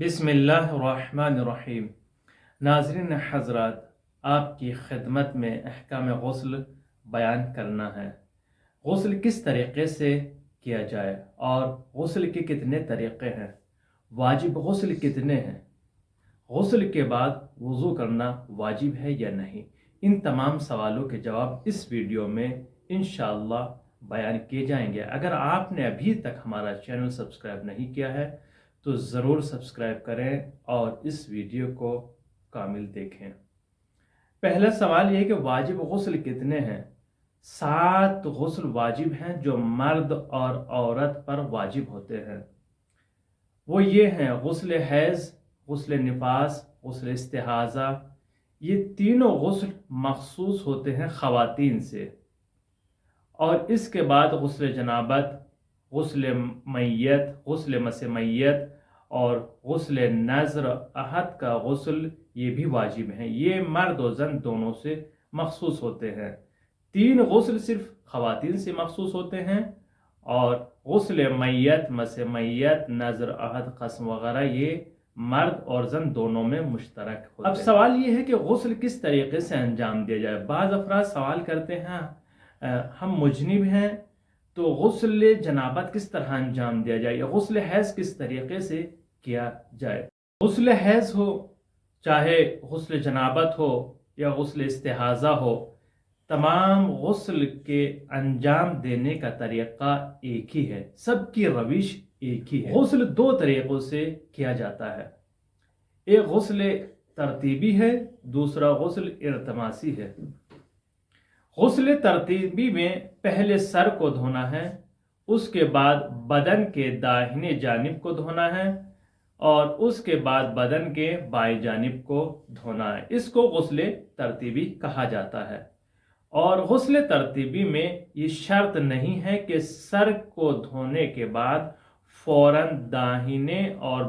بسم اللہ الرحمن الرحیم۔ ناظرین حضرات، آپ کی خدمت میں احکام غسل بیان کرنا ہے۔ غسل کس طریقے سے کیا جائے اور غسل کے کتنے طریقے ہیں، واجب غسل کتنے ہیں، غسل کے بعد وضو کرنا واجب ہے یا نہیں، ان تمام سوالوں کے جواب اس ویڈیو میں انشاءاللہ بیان کیے جائیں گے۔ اگر آپ نے ابھی تک ہمارا چینل سبسکرائب نہیں کیا ہے تو ضرور سبسکرائب کریں اور اس ویڈیو کو کامل دیکھیں۔ پہلا سوال یہ ہے کہ واجب غسل کتنے ہیں؟ 7 غسل واجب ہیں جو مرد اور عورت پر واجب ہوتے ہیں۔ وہ یہ ہیں: غسل حیض، غسل نفاس، غسل استحاضہ۔ یہ تینوں غسل مخصوص ہوتے ہیں خواتین سے، اور اس کے بعد غسل جنابت، غسل میت، غسل مس میت اور غسل نذر عہد کا غسل یہ بھی واجب ہیں۔ یہ مرد و زن دونوں سے مخصوص ہوتے ہیں۔ 3 غسل صرف خواتین سے مخصوص ہوتے ہیں، اور غسل میت، مس میت، نذر عہد، قسم وغیرہ یہ مرد اور زن دونوں میں مشترک ہوتے ہیں۔ اب سوال یہ ہے کہ غسل کس طریقے سے انجام دیا جائے۔ بعض افراد سوال کرتے ہیں ہم مجنب ہیں تو غسل جنابت کس طرح انجام دیا جائے، یا غسل حیض کس طریقے سے کیا جائے۔ غسل حیض ہو، چاہے غسل جنابت ہو یا غسل استحاضہ ہو، تمام غسل کے انجام دینے کا طریقہ ایک ہی ہے، سب کی روش ایک ہی ہے۔ غسل 2 طریقوں سے کیا جاتا ہے، ایک غسل ترتیبی ہے، دوسرا غسل التماسی ہے۔ غسل ترتیبی میں پہلے سر کو دھونا ہے، اس کے بعد بدن کے داہنے جانب کو دھونا ہے، اور اس کے بعد بدن کے بائیں جانب کو دھونا ہے۔ اس کو غسل ترتیبی کہا جاتا ہے۔ اور غسل ترتیبی میں یہ شرط نہیں ہے کہ سر کو دھونے کے بعد فوراً داہنے اور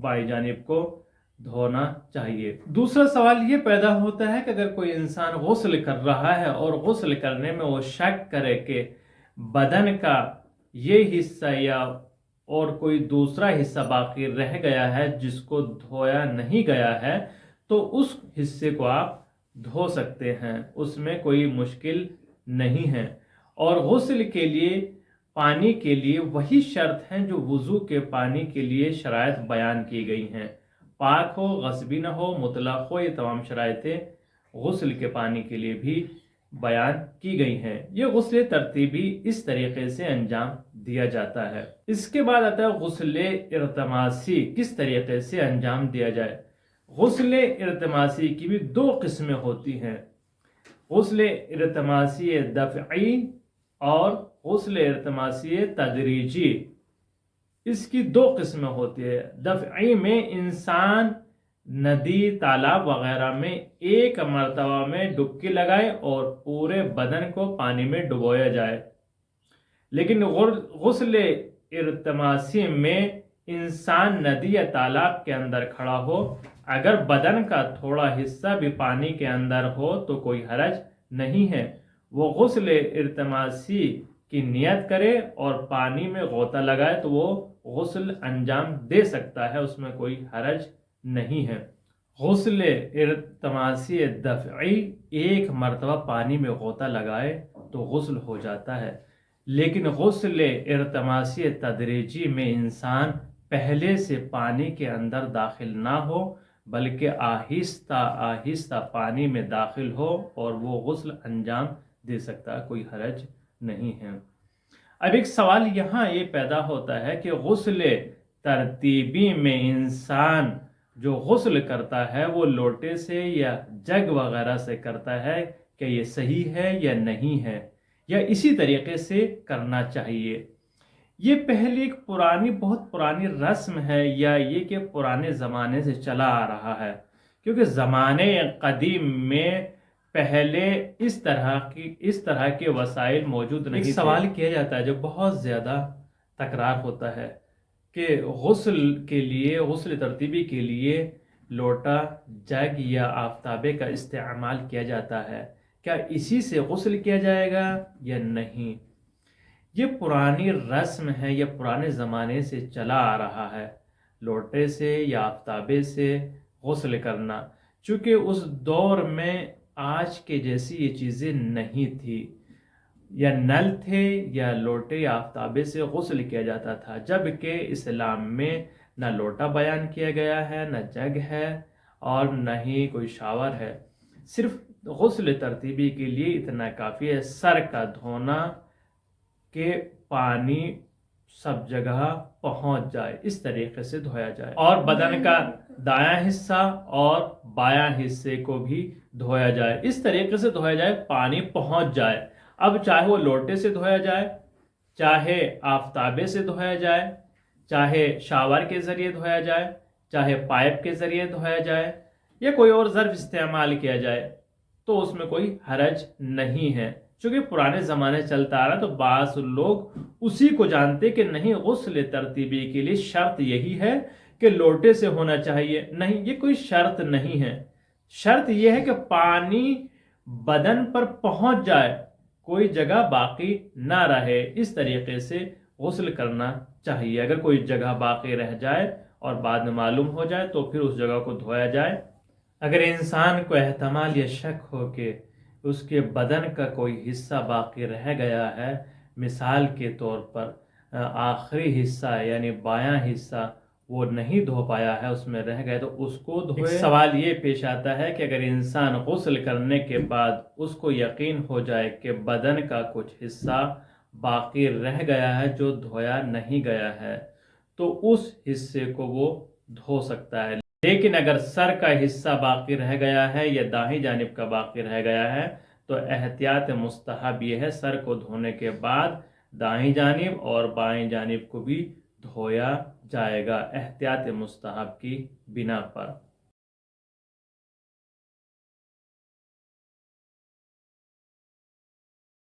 بائیں جانب کو دھونا چاہیے۔ دوسرا سوال یہ پیدا ہوتا ہے کہ اگر کوئی انسان غسل کر رہا ہے اور غسل کرنے میں وہ شک کرے کہ بدن کا یہ حصہ یا اور کوئی دوسرا حصہ باقی رہ گیا ہے جس کو دھویا نہیں گیا ہے، تو اس حصے کو آپ دھو سکتے ہیں، اس میں کوئی مشکل نہیں ہے۔ اور غسل کے لیے پانی کے لیے وہی شرط ہیں جو وضو کے پانی کے لیے شرائط بیان کی گئی ہیں، پاک ہو، غصبی نہ ہو، مطلق ہو، یہ تمام شرائطیں غسل کے پانی کے لیے بھی بیان کی گئی ہیں۔ یہ غسل ترتیبی اس طریقے سے انجام دیا جاتا ہے۔ اس کے بعد آتا ہے غسل التماسی، کس طریقے سے انجام دیا جائے۔ غسل التماسی کی بھی 2 قسمیں ہوتی ہیں، غسل التماسی دفعی اور غسل التماسی تدریجی۔ اس کی 2 قسمیں ہوتی ہے۔ دفعی میں انسان ندی، تالاب وغیرہ میں ایک مرتبہ میں ڈبکی لگائے اور پورے بدن کو پانی میں ڈبویا جائے، لیکن غسل التماسی میں انسان ندی یا تالاب کے اندر کھڑا ہو، اگر بدن کا تھوڑا حصہ بھی پانی کے اندر ہو تو کوئی حرج نہیں ہے، وہ غسل التماسی کی نیت کرے اور پانی میں غوطہ لگائے تو وہ غسل انجام دے سکتا ہے، اس میں کوئی حرج نہیں ہے۔ غسل التماسی دفعی ایک مرتبہ پانی میں غوطہ لگائے تو غسل ہو جاتا ہے، لیکن غسل التماسی تدریجی میں انسان پہلے سے پانی کے اندر داخل نہ ہو بلکہ آہستہ آہستہ پانی میں داخل ہو اور وہ غسل انجام دے سکتا ہے، کوئی حرج نہیں ہے۔ اب ایک سوال یہاں یہ پیدا ہوتا ہے کہ غسل ترتیبی میں انسان جو غسل کرتا ہے وہ لوٹے سے یا جگ وغیرہ سے کرتا ہے، کہ یہ صحیح ہے یا نہیں ہے، یا اسی طریقے سے کرنا چاہیے۔ یہ پہلی ایک بہت پرانی رسم ہے، یا یہ کہ پرانے زمانے سے چلا آ رہا ہے، کیونکہ زمانے قدیم میں پہلے اس طرح کے وسائل موجود نہیں تھے۔ ایک سوال کیا جاتا ہے جو بہت زیادہ تکرار ہوتا ہے کہ غسل ترتیبی کے لیے لوٹا، جگ یا آفتابے کا استعمال کیا جاتا ہے، کیا اسی سے غسل کیا جائے گا یا نہیں؟ یہ پرانی رسم ہے، یہ پرانے زمانے سے چلا آ رہا ہے۔ لوٹے سے یا آفتابے سے غسل کرنا، چونکہ اس دور میں آج کے جیسی یہ چیزیں نہیں تھی، یا نل تھے یا لوٹے یا آفتابے سے غسل کیا جاتا تھا، جبکہ اسلام میں نہ لوٹا بیان کیا گیا ہے، نہ جگ ہے، اور نہ ہی کوئی شاور ہے۔ صرف غسل ترتیبی کے لیے اتنا کافی ہے، سر کا دھونا کہ پانی سب جگہ پہنچ جائے، اس طریقے سے دھویا جائے، اور بدن کا دایاں حصہ اور بایاں حصے کو بھی دھویا جائے، اس طریقے سے دھویا جائے پانی پہنچ جائے۔ اب چاہے وہ لوٹے سے دھویا جائے، چاہے آفتابے سے دھویا جائے، چاہے شاور کے ذریعے دھویا جائے، چاہے پائپ کے ذریعے دھویا جائے، یا کوئی اور ظرف استعمال کیا جائے، تو اس میں کوئی حرج نہیں ہے۔ چونکہ پرانے زمانے چلتا آ رہا تو بعض لوگ اسی کو جانتے کہ نہیں، غسل ترتیبی کے لیے شرط یہی ہے کہ لوٹے سے ہونا چاہیے۔ نہیں، یہ کوئی شرط نہیں ہے، شرط یہ ہے کہ پانی بدن پر پہنچ جائے، کوئی جگہ باقی نہ رہے، اس طریقے سے غسل کرنا چاہیے۔ اگر کوئی جگہ باقی رہ جائے اور بعد میں معلوم ہو جائے تو پھر اس جگہ کو دھویا جائے۔ اگر انسان کو احتمال یا شک ہو کہ اس کے بدن کا کوئی حصہ باقی رہ گیا ہے، مثال کے طور پر آخری حصہ یعنی بایاں حصہ وہ نہیں دھو پایا ہے، اس میں رہ گئے، تو اس کو دھوئے۔ سوال یہ پیش آتا ہے کہ اگر انسان غسل کرنے کے بعد اس کو یقین ہو جائے کہ بدن کا کچھ حصہ باقی رہ گیا ہے جو دھویا نہیں گیا ہے، تو اس حصے کو وہ دھو سکتا ہے۔ لیکن اگر سر کا حصہ باقی رہ گیا ہے یا داہنی جانب کا باقی رہ گیا ہے تو احتیاط مستحب یہ ہے سر کو دھونے کے بعد داہنی جانب اور بائیں جانب کو بھی دھویا جائے گا، احتیاط مستحب کی بنا پر۔